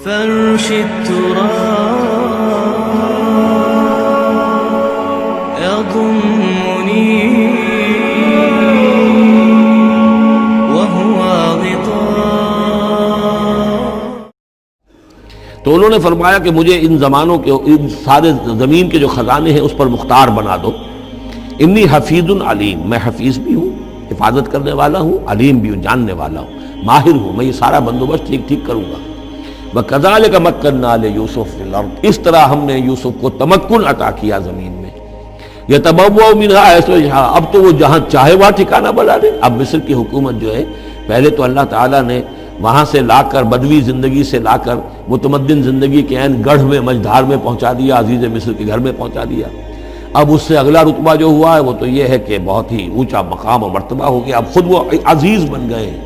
فرش التراب يضمني وهو غطاء. تو انہوں نے فرمایا کہ مجھے ان زمانوں کے ان سارے زمین کے جو خزانے ہیں اس پر مختار بنا دو. انی حفیظ علیم، میں حفیظ بھی ہوں، حفاظت کرنے والا ہوں، علیم بھی ہوں، جاننے والا ہوں، ماہر ہوں، میں یہ سارا بندوبست ٹھیک کروں گا. وَكَذَلِكَ مَكَّنَّا لِيُوسُفَ فِي الْأَرْضِ، اس طرح ہم نے یوسف کو تمکن عطا کیا زمین میں. يَتَبَوَّأُ مِنْهَا حَيْثُ يَشَاءُ، اب تو وہ جہاں چاہے وہاں ٹھکانہ بنا دے. اب مصر کی حکومت جو ہے، پہلے تو اللہ تعالیٰ نے وہاں سے لا کر بدوی زندگی سے لا کر متمدن زندگی کے عین گڑھ میں مجدھار میں پہنچا دیا، عزیز مصر کے گھر میں پہنچا دیا. اب اس سے اگلا رتبہ جو ہوا ہے وہ تو یہ ہے کہ بہت ہی اونچا مقام اور مرتبہ ہو گیا. اب خود وہ عزیز بن گئے ہیں،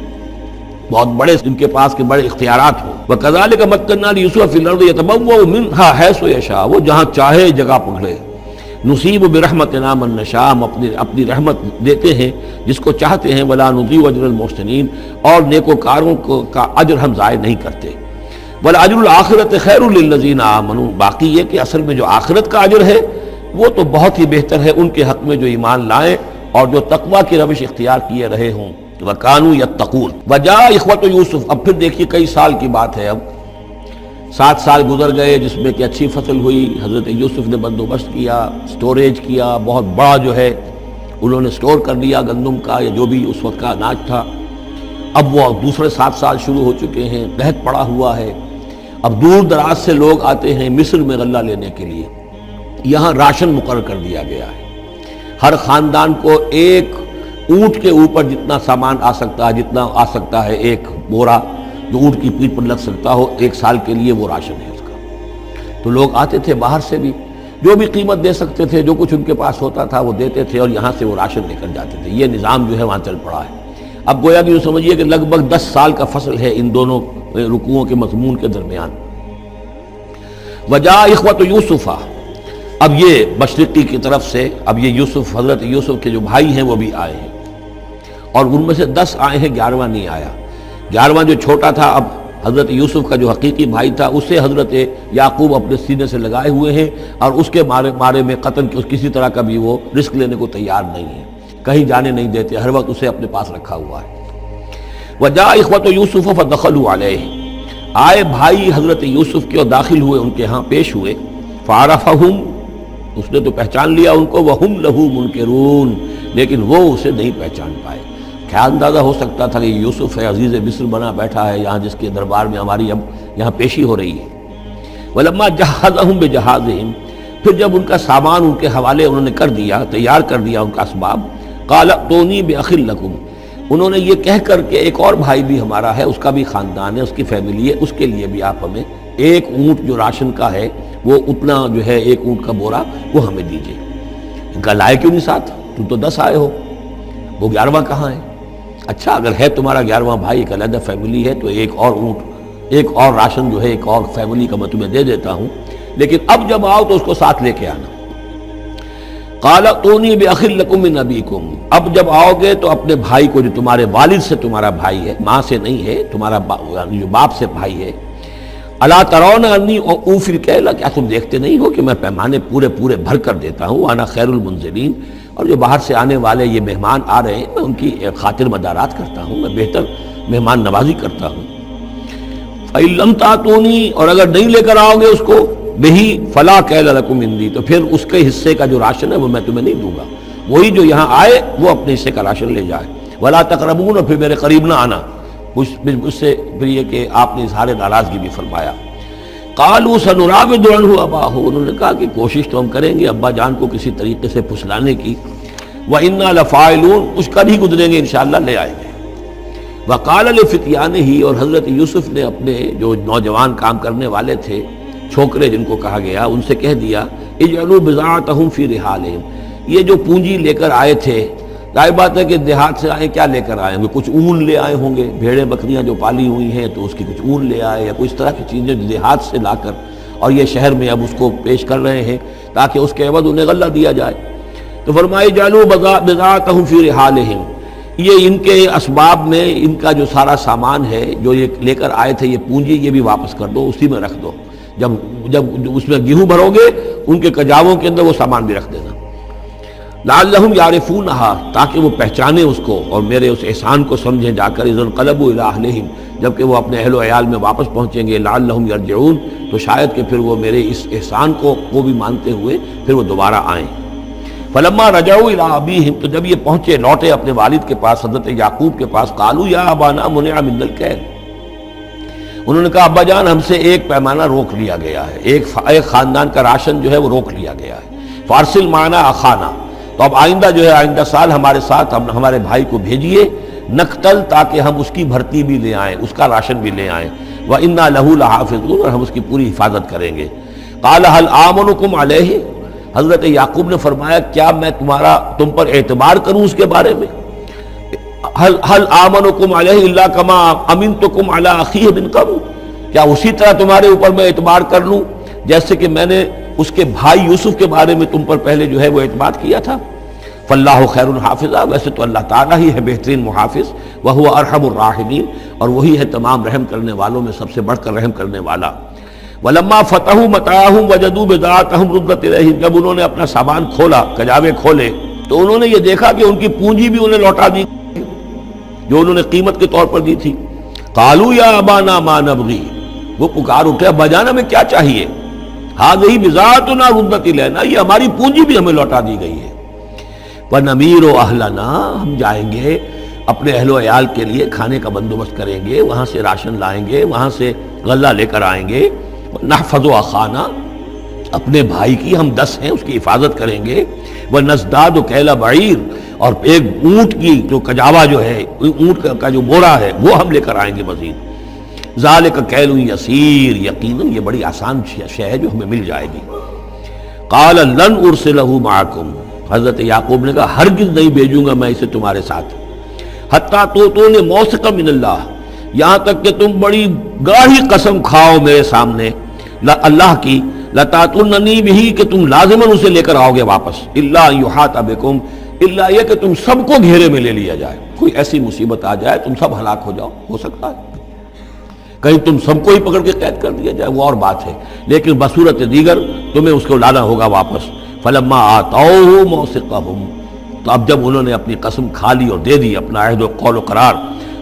بہت بڑے ان کے پاس کے بڑے اختیارات ہوں. وَكَذَلِكَ مَكَّنَّا لِيُوسُفَ فِي الْأَرْضِ يَتَبَوَّأُ مِنْهَا حَيْثُ يَشَاءُ، وہ جہاں چاہے جگہ پکڑے. نُصِيبُ بِرَحْمَتِنَا مَن نَّشَاءُ، ہم اپنی رحمت دیتے ہیں جس کو چاہتے ہیں. وَلَا نُضِيعُ أَجْرَ الْمُحْسِنِينَ، اور نیکوکاروں کا اجر ہم ضائع نہیں کرتے. وَلَأَجْرُ الْآخِرَةِ خَيْرٌ لِّلَّذِينَ آمَنُوا، باقی یہ کہ اصل میں جو آخرت کا اجر ہے وہ تو بہت ہی بہتر ہے ان کے حق میں جو ایمان لائیں اور جو تقویٰ کی روش اختیار کیے رہے ہوں. وَكَانُوا يَتَّقُونَ. وَجَاءَ إِخْوَةُ يُوسُف، اب پھر دیکھیے کئی سال کی بات ہے، اب 7 سال گزر گئے جس میں کہ اچھی فصل ہوئی. حضرت یوسف نے بندوبست کیا، سٹوریج کیا، بہت بڑا جو ہے انہوں نے سٹور کر لیا گندم کا یا جو بھی اس وقت کا اناج تھا. اب وہ دوسرے 7 سال شروع ہو چکے ہیں، قحط پڑا ہوا ہے. اب دور دراز سے لوگ آتے ہیں مصر میں غلہ لینے کے لیے. یہاں راشن مقرر کر دیا گیا ہے، ہر خاندان کو ایک اونٹ کے اوپر جتنا سامان آ سکتا ہے، جتنا آ سکتا ہے ایک بورا جو اونٹ کی پیٹھ پر لگ سکتا ہو، 1 سال کے لیے وہ راشن ہے اس کا. تو لوگ آتے تھے باہر سے بھی، جو بھی قیمت دے سکتے تھے، جو کچھ ان کے پاس ہوتا تھا وہ دیتے تھے اور یہاں سے وہ راشن لے کر جاتے تھے. یہ نظام جو ہے وہاں چل پڑا ہے. اب گویا کہ یہ سمجھیے کہ لگ بھگ 10 سال کا فصل ہے ان دونوں رکوعوں کے مضمون کے درمیان. وجاء إخوة يوسف، اب یہ مشرقی کی طرف سے اب یہ یوسف، حضرت یوسف کے جو بھائی ہیں وہ بھی آئے ہیں، اور ان میں سے 10 آئے ہیں، 11واں نہیں آیا. 11واں جو چھوٹا تھا، اب حضرت یوسف کا جو حقیقی بھائی تھا اسے حضرت یعقوب اپنے سینے سے لگائے ہوئے ہیں اور اس کے مارے میں قتل کسی طرح کا بھی وہ رسک لینے کو تیار نہیں ہے، کہیں جانے نہیں دیتے، ہر وقت اسے اپنے پاس رکھا ہوا ہے. وجاء إخوة يوسف فدخلوا عليه، آئے بھائی حضرت یوسف کے اور داخل ہوئے ان کے ہاں، پیش ہوئے. فعرفهم، اس نے تو پہچان لیا ان کو. وهم له منکرون، لیکن وہ اسے نہیں پہچان پائے. کیا اندازہ ہو سکتا تھا کہ یوسف ہے، عزیز مصر بنا بیٹھا ہے یہاں، جس کے دربار میں ہماری اب یہاں پیشی ہو رہی ہے. ولما جہزهم بجہازهم، پھر جب ان کا سامان ان کے حوالے انہوں نے کر دیا، تیار کر دیا ان کا اسباب. قال ائتونی بأخ لکم، انہوں نے یہ کہہ کر کہ ایک اور بھائی بھی ہمارا ہے، اس کا بھی خاندان ہے، اس کی فیملی ہے، اس کے لیے بھی آپ ہمیں ایک اونٹ جو راشن کا ہے وہ اتنا جو ہے ایک اونٹ کا بورا وہ ہمیں دیجیے. ان کا لائے کیوں نہیں ساتھ؟ تم تو 10 آئے ہو، وہ 11واں کہاں ہے؟ اچھا اگر ہے تمہارا 11واں بھائی، ایک علیحدہ فیملی ہے، تو ایک اور اونٹ، ایک اور راشن جو ہے ایک اور فیملی کا میں تمہیں دے دیتا ہوں، لیکن اب جب آؤ تو اس کو ساتھ لے کے آنا. قال ائتونی بأخ لکم من ابیکم، اب جب آؤ گے تو اپنے بھائی کو جو تمہارے والد سے تمہارا بھائی ہے، ماں سے نہیں ہے، تمہارا جو باپ سے بھائی ہے. الا ترون انی اوفی الکیل، کیا تم دیکھتے نہیں ہو کہ میں پیمانے پورے بھر کر دیتا ہوں. وانا خیر المنزلین، اور جو باہر سے آنے والے یہ مہمان آ رہے ہیں میں ان کی خاطر مدارات کرتا ہوں، میں بہتر مہمان نوازی کرتا ہوں. فإن لم تأتونی، اور اگر نہیں لے کر آؤ گے اس کو، بہی فلا کیل لکم عندی، تو پھر اس کے حصے کا جو راشن ہے وہ میں تمہیں نہیں دوں گا. وہی جو یہاں آئے وہ اپنے حصے کا راشن لے جائے. ولا تقربون، اور پھر میرے قریب نہ آنا. اس سے پھر یہ کہ آپ نے اظہار ناراضگی بھی فرمایا. قالوا سنراود عنہ اباہ، انہوں نے کہا کہ کوشش تو ہم کریں گے ابا جان کو کسی طریقے سے پھسلانے کی. وإنا لفاعلون، کچھ کر ہی گزریں گے انشاءاللہ، لے آئیں گے. وقال لفتیانہ، اور حضرت یوسف نے اپنے جو نوجوان کام کرنے والے تھے، چھوکرے جن کو کہا گیا، ان سے کہہ دیا اجعلوا بضاعتهم فی رحالہم، یہ جو پونجی لے کر آئے تھے، ظاہر بات ہے کہ دیہات سے آئے، کیا لے کر آئے ہوں گے؟ کچھ اون لے آئے ہوں گے، بھیڑیں بکریاں جو پالی ہوئی ہیں تو اس کی کچھ اون لے آئے، یا کوئی اس طرح کی چیزیں دیہات سے لا کر، اور یہ شہر میں اب اس کو پیش کر رہے ہیں تاکہ اس کے عوض انہیں غلہ دیا جائے. تو فرمائی اجعلوا بضاعتهم فی رحالہم، یہ ان کے اسباب میں ان کا جو سارا سامان ہے جو یہ لے کر آئے تھے، یہ پونجی، یہ بھی واپس کر دو، اسی میں رکھ دو. جب اس میں گیہوں بھرو گے ان کے کجاووں کے اندر وہ سامان بھی رکھ دینا. لعلہم یعرفونہا، تاکہ وہ پہچانے اس کو اور میرے اس احسان کو سمجھیں جا کر. اذ انقلبوا الی اہلہم، جبکہ وہ اپنے اہل و عیال میں واپس پہنچیں گے. لعلہم یرجعون، تو شاید کہ پھر وہ میرے اس احسان کو بھی مانتے ہوئے پھر وہ دوبارہ آئیں. فلما رجعوا الی ابیہم، تو جب یہ پہنچے لوٹے اپنے والد کے پاس، حضرت یعقوب کے پاس، قالوا یا ابانا منع من الکیل، انہوں نے کہا ابا جان ہم سے ایک پیمانہ روک لیا گیا ہے، ایک خاندان کا راشن جو ہے وہ روک لیا گیا ہے. فارسل معنا اخانا، تو اب آئندہ جو ہے آئندہ سال ہمارے ساتھ ہمارے بھائی کو بھیجیے، نقتل، تاکہ ہم اس کی بھرتی بھی لے آئیں، اس کا راشن بھی لے آئیں. وَإِنَّا لَهُ لَحَافِظُونَ، اور ہم اس کی پوری حفاظت کریں گے. قَالَ هَلْ آمَنُكُمْ عَلَيْهِ، حضرت یعقوب نے فرمایا کیا میں تم پر اعتبار کروں اس کے بارے میں؟ هَلْ آمَنُكُمْ عَلَيْهِ إِلَّا كَمَا أَمِنْتُكُمْ عَلَىٰ أَخِيهِ مِنْ قَبْلُ، کیا اسی طرح تمہارے اوپر میں اعتبار کر لوں جیسے کہ میں نے اس کے بھائی یوسف کے بارے میں تم پر پہلے جو ہے وہ اعتماد کیا تھا؟ فَاللَّهُ خَيْرٌ حَافِظًا، ویسے تو اللہ تعالیٰ ہی ہے بہترین محافظ. وَهُوَ أَرْحَمُ الرَّاحِمِينَ، اور وہی ہے تمام رحم کرنے والوں میں سب سے بڑھ کر رحم کرنے والا. وَلَمَّا فَتَحُوا مَتَاعَهُمْ وَجَدُوا بِضَاعَتَهُمْ رُدَّتْ إِلَيْهِمْ، جب انہوں نے اپنا سامان کھولا، کجاوے کھولے، تو انہوں نے یہ دیکھا کہ ان کی پونجی بھی انہیں لوٹا دی جو انہوں نے قیمت کے طور پر دی تھی. قَالُوا يَا أَبَانَا مَا نَبْغِي، وہ پکار اٹھے ابا جان ہمیں کیا چاہیے؟ هَذِهِ بِضَاعَتُنَا رُدَّتْ إِلَيْنَا، یہ ہماری پونجی بھی ہمیں لوٹا دی گئی ہے. وَنَمِيرُ أَهْلَنَا، ہم جائیں گے اپنے اہل و عیال کے لیے کھانے کا بندوبست کریں گے، وہاں سے راشن لائیں گے، وہاں سے غلہ لے کر آئیں گے. نحفظ أخانا، اپنے بھائی کی ہم 10 ہیں اس کی حفاظت کریں گے. ونزداد کیل بعیر، اور ایک اونٹ کی جو کجاوا جو ہے، اونٹ کا جو بورا ہے وہ ہم لے کر آئیں گے مزید. ذالک کیل یسیر، یقیناً یہ بڑی آسان شے ہے جو ہمیں مل جائے گی. قال لن ارسلہ معکم، حضرت یعقوب نے کہا ہرگز نہیں بھیجوں گا میں اسے تمہارے ساتھ. حتیٰ تو نے موثقا من اللہ، یہاں تک کہ تم بڑی گاڑی قسم کھاؤ میرے سامنے اللہ کی، لتاتوننی بہ، کہ تم لازماً اسے لے کر آؤ گے واپس. الا یحاط بکم، الا یہ کہ تم سب کو گھیرے میں لے لیا جائے، کوئی ایسی مصیبت آ جائے تم سب ہلاک ہو جاؤ، ہو سکتا ہے کہیں تم سب کو ہی پکڑ کے قید کر دیا جائے، وہ اور بات ہے، لیکن بصورت دیگر تمہیں اس کو لانا ہوگا واپس. فلما آتوہ موثقہم، تو اب جب انہوں نے اپنی قسم کھا لی اور دے دی اپنا عہد و قول و قرار،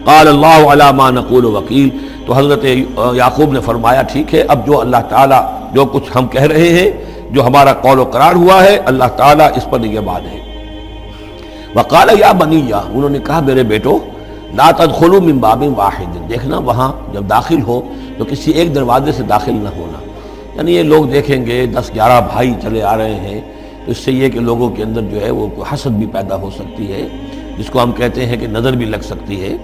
قال اللہ علی ما نقول وکیل، تو حضرت یعقوب نے فرمایا ٹھیک ہے، اب جو اللہ تعالیٰ جو کچھ ہم کہہ رہے ہیں، جو ہمارا قول و قرار ہوا ہے، اللہ تعالیٰ اس پر نگہبان ہے. وقال یا بنی، انہوں نے کہا میرے بیٹو، لا تدخلوا من باب واحد، دیکھنا وہاں جب داخل ہو تو کسی ایک دروازے سے داخل نہ ہونا. یعنی یہ لوگ دیکھیں گے 10-11 بھائی چلے آ رہے ہیں، تو اس سے یہ کہ لوگوں کے اندر جو ہے وہ حسد بھی پیدا ہو سکتی ہے، جس کو ہم کہتے ہیں کہ نظر بھی لگ سکتی ہے.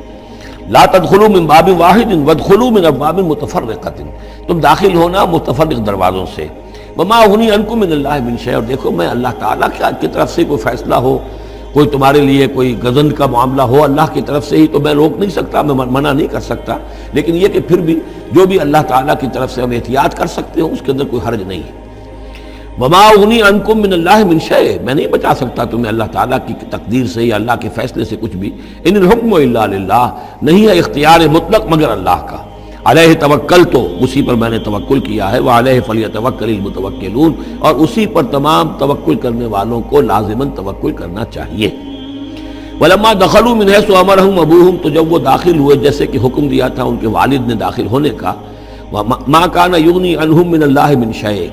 لا تدخلوا من باب واحد وادخلوا من ابواب متفرقۃ، تم داخل ہونا متفرق دروازوں سے. وما اغنی عنکم من اللہ من شیء، اور دیکھو میں اللہ تعالیٰ کی طرف سے کوئی فیصلہ ہو، کوئی تمہارے لیے کوئی غضب کا معاملہ ہو اللہ کی طرف سے ہی، تو میں روک نہیں سکتا، میں منع نہیں کر سکتا، لیکن یہ کہ پھر بھی جو بھی اللہ تعالیٰ کی طرف سے ہم احتیاط کر سکتے ہوں اس کے اندر کوئی حرج نہیں ہے. وما اغنی عنکم من اللہ من شیء، میں نہیں بچا سکتا تمہیں اللہ تعالیٰ کی تقدیر سے یا اللہ کے فیصلے سے کچھ بھی. ان الحکم الا للہ، نہیں ہے اختیار مطلق مگر اللہ کا. علیہ توکلت، اسی پر میں نے توکل کیا ہے. وعلیہ فلیتوکل المتوکلون، اور اسی پر تمام توکل کرنے والوں کو لازماً توکل کرنا چاہیے. ولما دخلوا من حیث امرهم ابوهم، تو جب وہ داخل ہوئے جیسے کہ حکم دیا تھا ان کے والد نے داخل ہونے کا. ما کان یغنی عنہم من اللہ من شیء،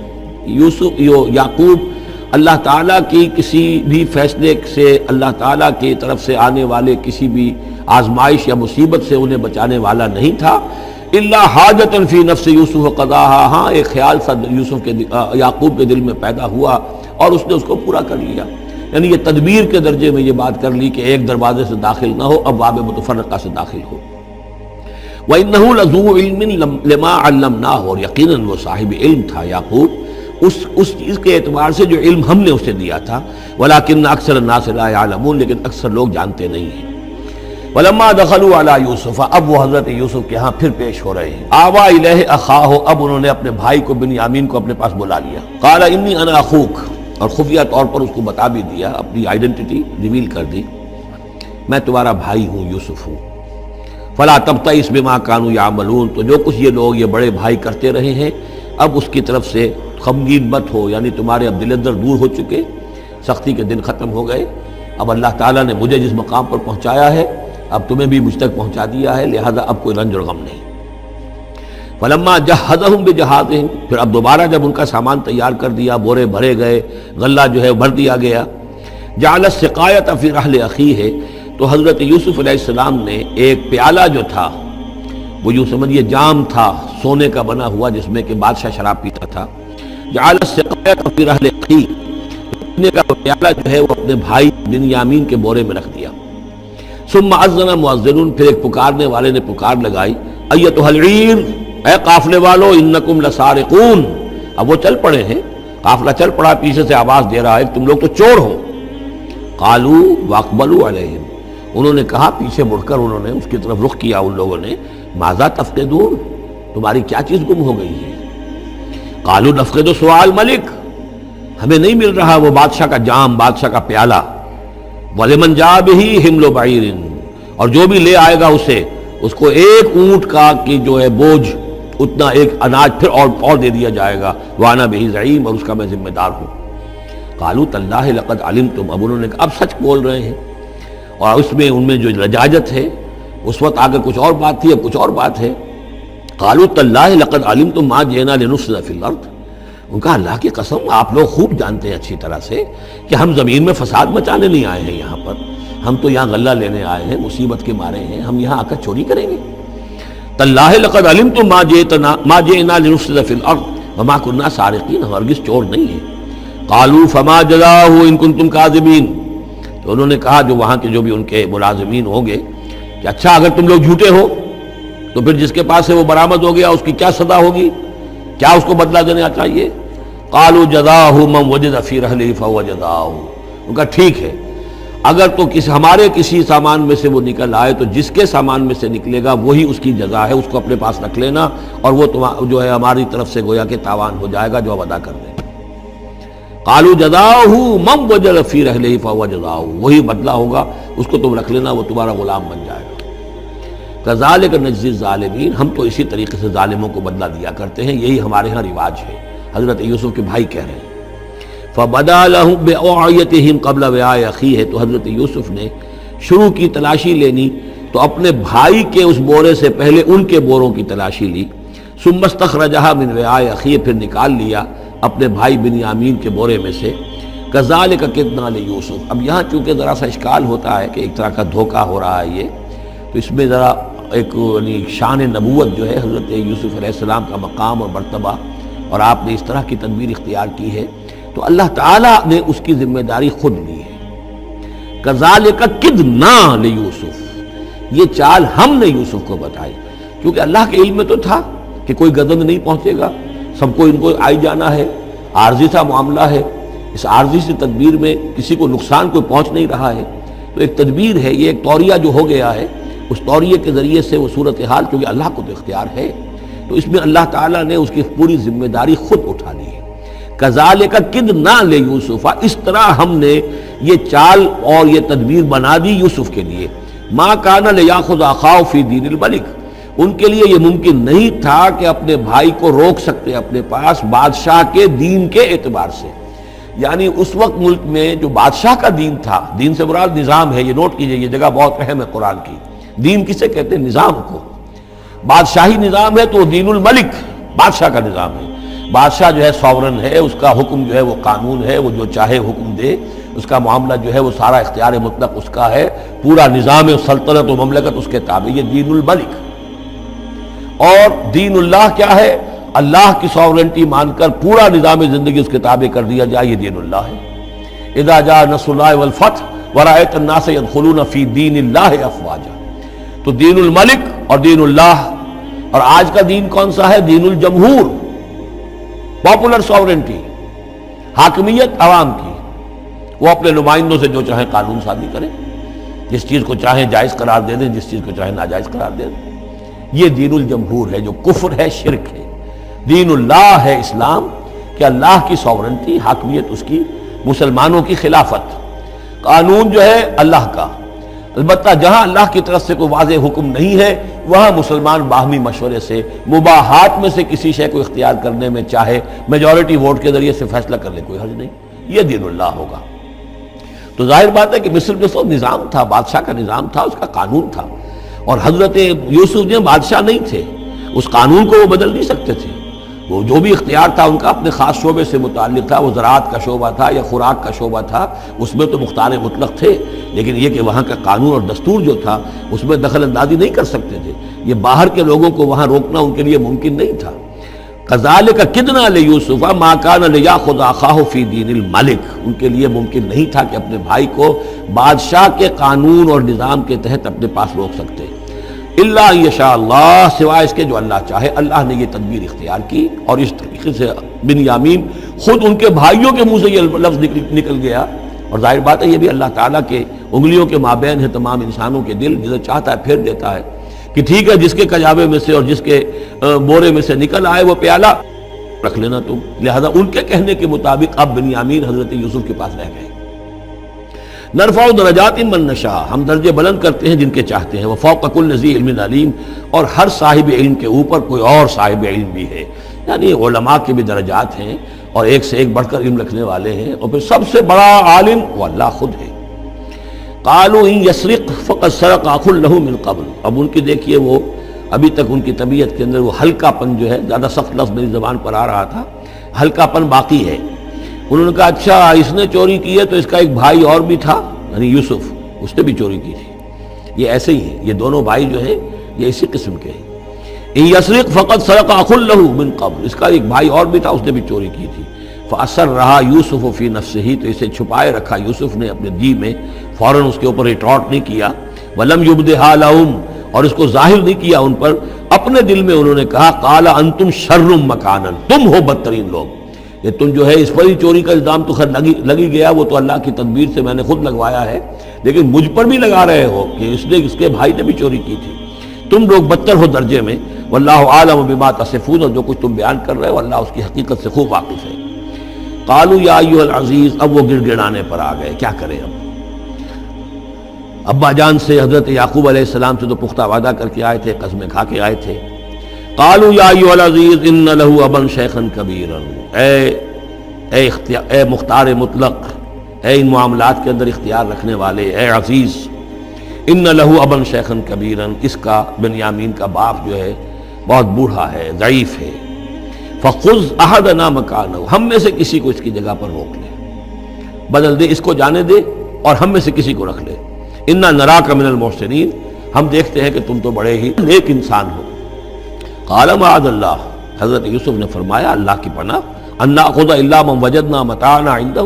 یعقوب اللہ تعالیٰ کی کسی بھی فیصلے سے، اللہ تعالیٰ کی طرف سے آنے والے کسی بھی آزمائش یا مصیبت سے انہیں بچانے والا نہیں تھا. الا حاجۃ فی نفس یوسف قضاها، ہاں ایک خیال سا یوسف کے یعقوب کے دل میں پیدا ہوا اور اس نے اس کو پورا کر لیا. یعنی یہ تدبیر کے درجے میں یہ بات کر لی کہ ایک دروازے سے داخل نہ ہو، اب باب متفرقہ سے داخل ہو. وَإِنَّهُ لَذُو عِلْمٍ لِمَا عَلَّمْنَاهُ، اور یقیناً وہ صاحب علم تھا یعقوب اس چیز کے اعتبار سے جو علم ہم نے اسے دیا تھا. وَلَكِنَّ أَكْثَرَ النَّاسِ لَا يَعْلَمُونَ، لیکن اکثر لوگ جانتے نہیں ہیں. وَلَمَّا دَخَلُوا عَلَى يُوسُفَ، اب وہ حضرت یوسف کے ہاں پھر پیش ہو رہے ہیں. آوَى إِلَيْهِ أَخَاهُ، اب انہوں نے اپنے بھائی کو بنیامین کو اپنے پاس بلا لیا. قَالَ إِنِّي أَنَا أَخُوكَ، اور خفیہ طور پر اس کو بتا بھی دیا، اپنی آئیڈینٹی ریویل کر دی. میں تمہارا بھائی ہوں، یوسف ہوں۔ فلا تبتئس بما كانوا يعملون، تو جو کچھ یہ لوگ یہ بڑے بھائی کرتے رہے ہیں اب اس کی طرف سے غمگین مت ہو، یعنی تمہارے اب دل اندر دور ہو چکے، سختی کے دن ختم ہو گئے، اب اللہ تعالیٰ نے مجھے جس مقام پر پہنچایا ہے اب تمہیں بھی مجھ تک پہنچا دیا ہے، لہذا اب کوئی رنج اور غم نہیں۔ فلما جہزہم بجہازہم، پھر اب دوبارہ جب ان کا سامان تیار کر دیا، بورے بھرے گئے، غلہ جو ہے بھر دیا گیا، جعل السقایۃ فی رحل اخیہ، تو حضرت یوسف علیہ السلام نے ایک پیالہ جو تھا، وہ یوں سمجھیے جام تھا سونے کا بنا ہوا جس میں کہ بادشاہ شراب پیتا تھا، جعل السقایۃ فی رحل اخیہ، پینے کا پیالہ جو ہے وہ اپنے بھائی بنیامین کے بورے میں رکھ دیا۔ ثم اذن مؤذن، پھر ایک پکارنے والے نے پکار لگائی، ایتھا العیر، اے قافلے والو، انکم لسارقون، اب وہ چل پڑے ہیں، قافلہ چل پڑا، پیچھے سے آواز دے رہا ہے تم لوگ تو چور ہو۔ قالوا واقبلوا علیہم، انہوں نے کہا، پیچھے مڑ کر انہوں نے اس کی طرف رخ کیا ان لوگوں نے، ماذا تفقدون، تمہاری کیا چیز گم ہو گئی ہے؟ قالوا نفقد سؤال ملک، ہمیں نہیں مل رہا وہ بادشاہ کا جام، بادشاہ کا پیالہ، وَلِمَنْ جَاءَ بِهِ حِمْلُ بَعِيرٍ، اور جو بھی لے آئے گا اسے، اس کو ایک اونٹ کا کہ جو ہے بوجھ، اتنا ایک اناج پھر اور دے دیا جائے گا، وَأَنَا بِهِ زَعِيمٌ، اور اس کا میں ذمہ دار ہوں۔ قَالُوا تَاللَّهِ لَقَدْ عَلِمْتُمْ، اب انہوں نے اب سچ بول رہے ہیں، اور اس میں ان میں جو لجاجت ہے، اس وقت آگے کچھ اور بات تھی، اب کچھ اور بات ہے۔ قَالُوا تَاللَّهِ لَقَدْ عَلِمْتُمْ مَا جِئْنَا لِنُفْسِدَ فِي الْأَرْضِ، ان کا اللہ کی قسم آپ لوگ خوب جانتے ہیں اچھی طرح سے کہ ہم زمین میں فساد مچانے نہیں آئے ہیں، یہاں پر ہم تو یہاں غلہ لینے آئے ہیں، مصیبت کے مارے ہیں، ہم یہاں آ کر چوری کریں گے؟ تاللہ لقد علمتم ما جئنا لنفسد فی الارض وما كنا سارقین، ہم ہرگز چور نہیں ہیں۔ قالوا فما جزاؤہ ان کنتم کاذبین، تو انہوں نے کہا جو وہاں کے جو بھی ان کے ملازمین ہوں گے کہ اچھا اگر تم لوگ جھوٹے ہو تو پھر جس کے پاس سے وہ برآمد ہو گیا اس کی کیا سزا ہوگی، کیا اس کو بدلہ دینا چاہیے؟ قالوا جزاؤہ من وجد فی رحلہ فہو جزاؤہ، ان کا ٹھیک ہے اگر تو ہمارے کسی سامان میں سے وہ نکل آئے تو جس کے سامان میں سے نکلے گا وہی اس کی جزا ہے، اس کو اپنے پاس رکھ لینا، اور وہ جو ہے ہماری طرف سے گویا کہ تاوان ہو جائے گا جو اب ادا کر دیں۔ قالوا جزاؤہ من وجد فی رحلہ فہو جزاؤہ، وہی بدلہ ہوگا، اس کو تم رکھ لینا، وہ تمہارا غلام بن جائے گا۔ کذالک نجزی الظالمین، ہم تو اسی طریقے سے ظالموں کو بدلہ دیا کرتے ہیں، یہی ہمارے ہاں رواج ہے۔ حضرت یوسف کے بھائی کہہ رہے ہیں فَبَدَا لَهُمْ بِأَوْعِيَتِهِمْ قَبْلَ وِعَاءِ أَخِيهِ، تو حضرت یوسف نے شروع کی تلاشی لینی تو اپنے بھائی کے اس بورے سے پہلے ان کے بوروں کی تلاشی لی، ثُمَّ اسْتَخْرَجَهَا مِنْ وِعَاءِ أَخِيهِ، پھر نکال لیا اپنے بھائی بنیامین کے بورے میں سے۔ كَذَلِكَ كِدْنَا لِيُوسُف، اب یہاں چونکہ ذرا سا اشکال ہوتا ہے کہ ایک طرح کا دھوکہ ہو رہا ہے یہ، تو اس میں ذرا ایک شان نبوت جو ہے حضرت یوسف علیہ السلام کا مقام اور مرتبہ، اور آپ نے اس طرح کی تدبیر اختیار کی ہے تو اللہ تعالیٰ نے اس کی ذمہ داری خود لی ہے۔ کذالک کدنا لیوسف، یہ چال ہم نے یوسف کو بتائی، کیونکہ اللہ کے علم میں تو تھا کہ کوئی گزند نہیں پہنچے گا، سب کو ان کو آئی جانا ہے، عارضی سا معاملہ ہے، اس عارضی سی تدبیر میں کسی کو نقصان کوئی پہنچ نہیں رہا ہے، تو ایک تدبیر ہے، یہ ایک توریہ جو ہو گیا ہے، اس توریے کے ذریعے سے وہ صورتحال، کیونکہ اللہ کو تو اختیار ہے، تو اس میں اللہ تعالیٰ نے اس کی پوری ذمہ داری خود اٹھا لی ہے۔ کذالک کدنا لیوسف، اس طرح ہم نے یہ چال اور یہ تدبیر بنا دی یوسف کے لیے۔ ما کان لیاخذ اخاہ فی دین الملک، ان کے لیے یہ ممکن نہیں تھا کہ اپنے بھائی کو روک سکتے اپنے پاس بادشاہ کے دین کے اعتبار سے، یعنی اس وقت ملک میں جو بادشاہ کا دین تھا، دین سے مراد نظام ہے، یہ نوٹ کیجئے، یہ جگہ بہت اہم ہے قرآن کی، دین کسے کہتے ہیں؟ نظام کو۔ بادشاہی نظام ہے تو دین الملک بادشاہ کا نظام ہے، بادشاہ جو ہے ساورن ہے، اس کا حکم جو ہے وہ قانون ہے، وہ جو چاہے حکم دے، اس کا معاملہ جو ہے وہ سارا اختیار مطلق اس کا ہے، پورا نظام سلطنت و مملکت اس کے تابع، یہ دین الملک۔ اور دین اللہ کیا ہے؟ اللہ کی ساورنٹی مان کر پورا نظام زندگی اس کے تابع کر دیا جائے، یہ دین اللہ ہے۔ اذا جاء نصر اللہ والفتح ورأيت الناس يدخلون في دین اللہ افواجا، تو دین الملک اور دین اللہ، اور آج کا دین کون سا ہے؟ دین الجمہور، پاپولر ساورنٹی، حاکمیت عوام کی، وہ اپنے نمائندوں سے جو چاہیں قانون سازی کریں، جس چیز کو چاہیں جائز قرار دے دیں، جس چیز کو چاہیں ناجائز قرار دے دیں، یہ دین الجمہور ہے جو کفر ہے، شرک ہے۔ دین اللہ ہے اسلام، کہ اللہ کی ساورنٹی، حاکمیت اس کی، مسلمانوں کی خلافت، قانون جو ہے اللہ کا، البتہ جہاں اللہ کی طرف سے کوئی واضح حکم نہیں ہے وہاں مسلمان باہمی مشورے سے مباحات میں سے کسی شے کو اختیار کرنے میں چاہے میجورٹی ووٹ کے ذریعے سے فیصلہ کر لے، کوئی حرج نہیں، یہ دین اللہ ہوگا۔ تو ظاہر بات ہے کہ مصر میں سب نظام تھا، بادشاہ کا نظام تھا، اس کا قانون تھا، اور حضرت یوسف جو بادشاہ نہیں تھے، اس قانون کو وہ بدل نہیں سکتے تھے۔ وہ جو بھی اختیار تھا ان کا اپنے خاص شعبے سے متعلق تھا، وہ زراعت کا شعبہ تھا یا خوراک کا شعبہ تھا، اس میں تو مختار مطلق تھے، لیکن یہ کہ وہاں کا قانون اور دستور جو تھا اس میں دخل اندازی نہیں کر سکتے تھے۔ یہ باہر کے لوگوں کو وہاں روکنا ان کے لیے ممکن نہیں تھا۔ کذالک کدنا لیوسف ما کان لیاخذ اخاہ فی دین الملک، ان کے لیے ممکن نہیں تھا کہ اپنے بھائی کو بادشاہ کے قانون اور نظام کے تحت اپنے پاس روک سکتے، الا یشاء اللہ، سوائے اس کے جو اللہ چاہے۔ اللہ نے یہ تدبیر اختیار کی، اور اس طریقے سے بنیامین خود ان کے بھائیوں کے منہ سے یہ لفظ نکل گیا، اور ظاہر بات ہے یہ بھی اللہ تعالیٰ کے انگلیوں کے مابین ہے تمام انسانوں کے دل، جسے چاہتا ہے پھیر دیتا ہے کہ ٹھیک ہے جس کے کجاوے میں سے اور جس کے بورے میں سے نکل آئے وہ پیالہ رکھ لینا تم۔ لہذا ان کے کہنے کے مطابق اب بنیامین حضرت یوسف کے پاس رہ گئے۔ نرفع درجات من نشاء، ہم درجے بلند کرتے ہیں جن کے چاہتے ہیں، وفوق کل ذی علم علیم، اور ہر صاحب علم کے اوپر کوئی اور صاحب علم بھی ہے، یعنی علماء کے بھی درجات ہیں اور ایک سے ایک بڑھ کر علم رکھنے والے ہیں، اور پھر سب سے بڑا عالم وہ اللہ خود ہے۔ قالوا ان یسرق فقد سرق اخ له من قبل، اب ان کی دیکھیے وہ ابھی تک ان کی طبیعت کے اندر وہ ہلکا پن جو ہے، زیادہ سخت لفظ میری زبان پر آ رہا تھا، ہلکا پن باقی ہے۔ انہوں نے کہا اچھا اس نے چوری کی ہے تو اس کا ایک بھائی اور بھی تھا، یعنی یوسف، اس نے بھی چوری کی تھی۔ یہ ایسے ہی ہے، یہ دونوں بھائی جو ہیں یہ اسی قسم کے ہیں۔ ان یسرق فقد سرق اخ له من قبل، اس کا ایک بھائی اور بھی تھا، اس نے بھی چوری کی تھی۔ فأسرها یوسف فی نفسہ، تو اسے چھپائے رکھا یوسف نے اپنے جی میں، فوراً اس کے اوپر ریٹارٹ نہیں کیا۔ ولم یبدھا لہم، اور اس کو ظاہر نہیں کیا ان پر، اپنے دل میں انہوں نے کہا قال انتم شر مکانا، تم ہو بدترین لوگ۔ یہ تم جو ہے اس پر ہی چوری کا الزام تو خیر لگی گیا، وہ تو اللہ کی تدبیر سے میں نے خود لگوایا ہے، لیکن مجھ پر بھی لگا رہے ہو کہ اس کے بھائی نے بھی چوری کی تھی۔ تم لوگ بدتر ہو درجے میں، واللہ عالم بما تصفون، اور جو کچھ تم بیان کر رہے ہو اللہ اس کی حقیقت سے خوب واقف ہے۔ قالوا یا ایھا العزیز، اب وہ گڑ گڑانے پر آ گئے، کیا کریں اب؟ ابا جان سے حضرت یعقوب علیہ السلام سے تو پختہ وعدہ کر کے آئے تھے، قسمیں کھا کے آئے تھے۔ قالوا یا ایھا العزیز ان له ابا شیخا کبیرا، اے مختار مطلق، اے ان معاملات کے اندر اختیار رکھنے والے، اے عزیز، ان له ابا شیخا کبیرا، اس کا بنیامین کا باپ جو ہے بہت بوڑھا ہے، ضعیف ہے۔ فخذ احدنا مکانہ، ہم میں سے کسی کو اس کی جگہ پر روک لے، بدل دے، اس کو جانے دے اور ہم میں سے کسی کو رکھ لے۔ انا نراک من المحسنین، ہم دیکھتے ہیں کہ تم تو بڑے ہی نیک انسان ہو۔ قال معاذ اللہ، حضرت یوسف نے فرمایا اللہ کی پناہ، ان ناخذ الا من وجدنا متاعنا عنده،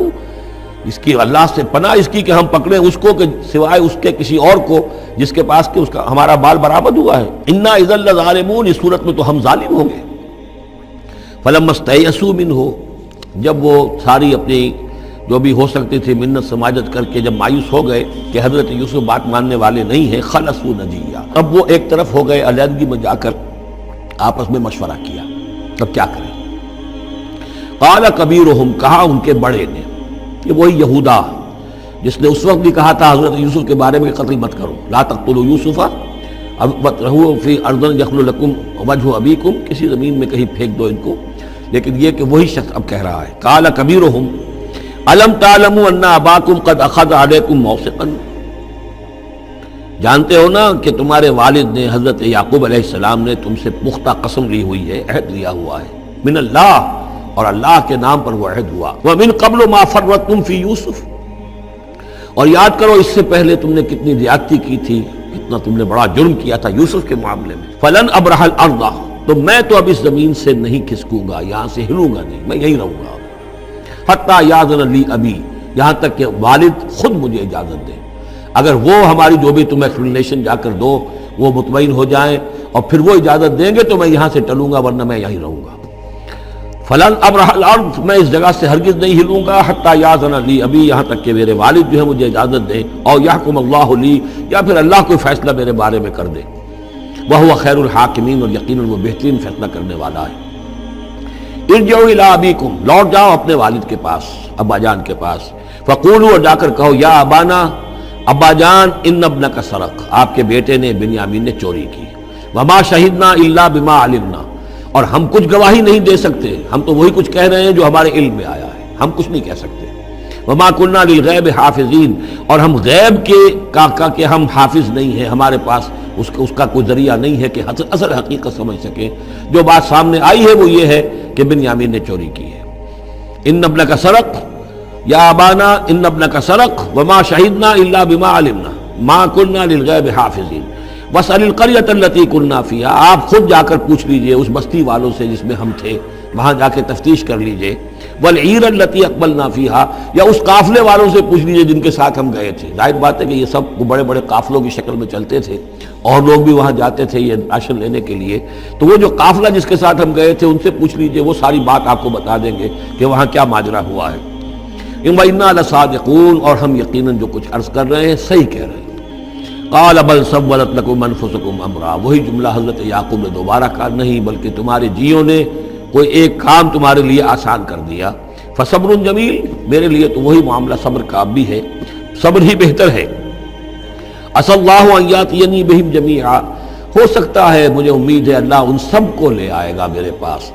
اس کی اللہ سے پناہ اس کی کہ ہم پکڑیں اس کو کہ سوائے اس کے کسی اور کو جس کے پاس کہ اس کا ہمارا بال برآمد ہوا ہے۔ انا اذا لظالمون، اس صورت میں تو ہم ظالم ہوں گے۔ فلما استيئسوا منه، جب وہ ساری اپنی جو بھی ہو سکتی تھی منت سماجت کر کے جب مایوس ہو گئے کہ حضرت یوسف بات ماننے والے نہیں ہیں، خلصوا نجیا، اب وہ ایک طرف ہو گئے، علیحدگی میں جا کر آپس میں مشورہ کیا، اب کیا کریں؟ قال کبیرہم، کہا ان کے بڑے نے، یہ وہی یہودا جس نے اس وقت بھی کہا تھا حضرت یوسف کے بارے میں کہ قتل مت کرو، لا تقتلوا یوسف وَاطْرَحُوهُ فِي أَرْضٍ يَخْلُ لَكُمْ وَجْهُ أَبِيكُمْ، کسی زمین میں کہیں پھینک دو ان کو، لیکن یہ کہ وہی شخص اب کہہ رہا ہے۔ قال کبیرہم أَلَمْ تَعْلَمُوا أَنَّ أَبَاكُمْ قَدْ أَخَذَ عَلَيْكُمْ مَوْثِقًا، جانتے ہو نا کہ تمہارے والد نے حضرت یعقوب علیہ السلام نے تم سے پختہ قسم لی ہوئی ہے، عہد لیا ہوا ہے، من اللہ، اور اللہ کے نام پر وہ عہد ہوا، وَمِن قَبْلُ مَا فَرَّطْتُمْ فِي يُوسُف، اور یاد کرو اس سے پہلے تم نے کتنی زیادتی کی تھی، کتنا تم نے بڑا جرم کیا تھا یوسف کے معاملے میں۔ فَلَنْ أَبْرَحَ الْأَرْضَ، تو میں تو اب اس زمین سے نہیں کھسکوں گا، یہاں سے ہلوں گا نہیں، میں یہیں رہوں گا، حتیٰ یأذن لی ابی، یہاں تک کہ والد خود مجھے اجازت دے، اگر وہ ہماری جو بھی تم ایکسپلینیشن جا کر دو وہ مطمئن ہو جائیں اور پھر وہ اجازت دیں گے تو میں یہاں سے ٹلوں گا، ورنہ میں یہیں رہوں گا۔ فلن ابرح الارض، میں اس جگہ سے ہرگز نہیں ہلوں گا، حتی یاذن لی ابی، یہاں تک کہ میرے والد جو ہے مجھے اجازت دیں، اور یحکم اللہ لی، یا پھر اللہ کوئی فیصلہ میرے بارے میں کر دے، وہو خیر الحاکمین، اور یقیناً وہ بہترین فیصلہ کرنے والا ہے۔ ارجعوا الی ابیکم، لوٹ جاؤ اپنے والد کے پاس، ابا جان کے پاس، فقولوا، اور جا کر کہو، یا ابانا، ابا جان ان ابنک سرق، آپ کے بیٹے نے بنیامین نے چوری کی، وما شہدنا الا بما علمنا، اور ہم کچھ گواہی نہیں دے سکتے، ہم تو وہی کچھ کہہ رہے ہیں جو ہمارے علم میں آیا ہے، ہم کچھ نہیں کہہ سکتے۔ وما کننا للغیب حافظین، اور ہم غیب کے ہم حافظ نہیں ہیں، ہمارے پاس اس کا کوئی ذریعہ نہیں ہے کہ اصل حقیقت سمجھ سکیں۔ جو بات سامنے آئی ہے وہ یہ ہے کہ بنیامین نے چوری کی ہے۔ ان ابنک سرق یا ابانا ان ابنک سرق وما شہدنا الا بما علمنا ما کننا للغیب حافظین واسأل القریۃ التی کننا فیہا، آپ خود جا کر پوچھ لیجئے اس بستی والوں سے جس میں ہم تھے، وہاں جا کے تفتیش کر لیجئے، والعیر التی اقبلنا فیہا، یا اس قافلے والوں سے پوچھ لیجئے جن کے ساتھ ہم گئے تھے۔ ظاہر بات ہے کہ یہ سب بڑے بڑے قافلوں کی شکل میں چلتے تھے اور لوگ بھی وہاں جاتے تھے یہ راشن لینے کے لیے، تو وہ جو قافلہ جس کے ساتھ ہم گئے تھے ان سے پوچھ لیجئے، وہ ساری بات آپ کو بتا دیں گے کہ وہاں کیا ماجرا ہوا ہے۔ وَإِنَّا لَصَادِقُونَ، اور ہم یقیناً جو کچھ عرض کر رہے ہیں صحیح کہہ رہے ہیں۔ قال بل سولت لكم انفسكم امرا، وہی جملہ حضرت یعقوب نے دوبارہ کہا، نہیں بلکہ تمہارے جیوں نے کوئی ایک کام تمہارے لیے آسان کر دیا، فصبر جمیل، میرے لیے تو وہی معاملہ صبر کا بھی ہے، صبر ہی بہتر ہے۔ عسى الله ان ياتيني بهم جميعا، ہو سکتا ہے، مجھے امید ہے اللہ ان سب کو لے آئے گا میرے پاس۔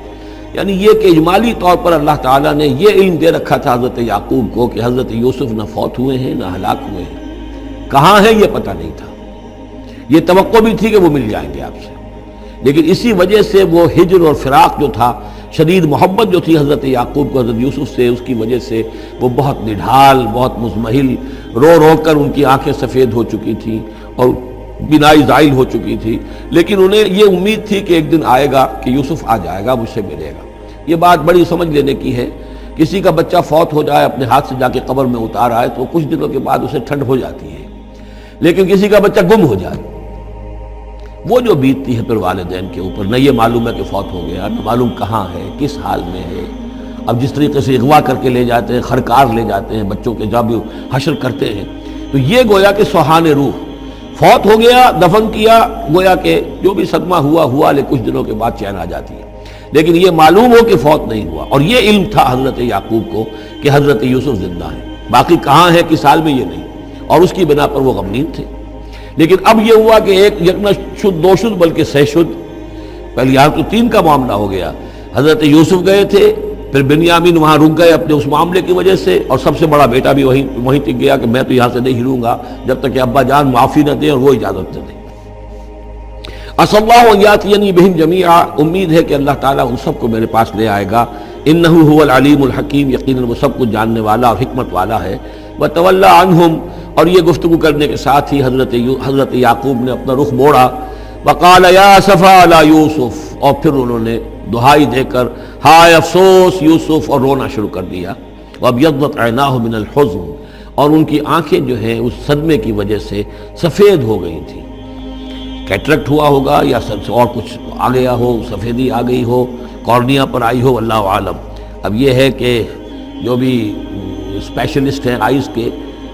یعنی یہ کہ اجمالی طور پر اللہ تعالیٰ نے یہ علم دے رکھا تھا حضرت یعقوب کو کہ حضرت یوسف نہ فوت ہوئے ہیں نہ ہلاک ہوئے ہیں، کہاں ہیں یہ پتہ نہیں تھا، یہ توقع بھی تھی کہ وہ مل جائیں گے آپ سے، لیکن اسی وجہ سے وہ ہجر اور فراق جو تھا، شدید محبت جو تھی حضرت یعقوب کو حضرت یوسف سے، اس کی وجہ سے وہ بہت نڈھال، بہت مزمحل، رو رو کر ان کی آنکھیں سفید ہو چکی تھیں اور بینائی زائل ہو چکی تھی، لیکن انہیں یہ امید تھی کہ ایک دن آئے گا کہ یوسف آ جائے گا، مجھ سے ملے گا۔ یہ بات بڑی سمجھ لینے کی ہے، کسی کا بچہ فوت ہو جائے، اپنے ہاتھ سے جا کے قبر میں اتار آئے تو کچھ دنوں کے بعد اسے ٹھنڈ ہو جاتی ہے، لیکن کسی کا بچہ گم ہو جائے، وہ جو بیتتی ہے پھر والدین کے اوپر، نہ یہ معلوم ہے کہ فوت ہو گیا، نہ معلوم کہاں ہے، کس حال میں ہے۔ اب جس طریقے سے اغوا کر کے لے جاتے ہیں، خرکار لے جاتے ہیں بچوں کے، جب حشر کرتے ہیں، تو یہ گویا کہ سوہان روح، فوت ہو گیا، دفن کیا، گویا کہ جو بھی صدمہ ہوا لیکن کچھ دنوں کے بعد چین آ جاتی ہے، لیکن یہ معلوم ہو کہ فوت نہیں ہوا، اور یہ علم تھا حضرت یعقوب کو کہ حضرت یوسف زندہ ہے، باقی کہاں ہے کس حال میں یہ نہیں، اور اس کی بنا پر وہ غمگین تھے۔ لیکن اب یہ ہوا کہ ایک یک نہ شد دو شد بلکہ سہ شد، پہلے یہاں تو 3 کا معاملہ ہو گیا، حضرت یوسف گئے تھے، پھر بنیامین وہاں رک گئے اپنے اس معاملے کی وجہ سے، اور سب سے بڑا بیٹا بھی وہیں ٹک گیا کہ میں تو یہاں سے نہیں ہلوں گا جب تک کہ ابا جان معافی نہ دیں اور وہ اجازت نہ دیں۔ عسى الله ان ياتيني بهم جميعا، امید ہے کہ اللہ تعالیٰ ان سب کو میرے پاس لے آئے گا، انه هو العلیم الحکیم، یقیناً وہ سب کچھ جاننے والا اور حکمت والا ہے۔ وتولى عنهم، اور یہ گفتگو کرنے کے ساتھ ہی حضرت یعقوب نے اپنا رخ موڑا، وقال یا اسفا علی یوسف، اور پھر انہوں نے دہائی دے کر ہائے افسوس یوسف، اور رونا شروع کر دیا۔ وابیضت عیناہ من الحزن، اور ان کی آنکھیں جو ہیں اس صدمے کی وجہ سے سفید ہو گئی تھیں، کیٹریکٹ ہوا ہوگا یا اور کچھ آ گیا ہو، سفیدی آ گئی ہو، کارنیا پر آئی ہو، اللہ عالم۔ اب یہ ہے کہ جو بھی اسپیشلسٹ ہیں آئیز کے،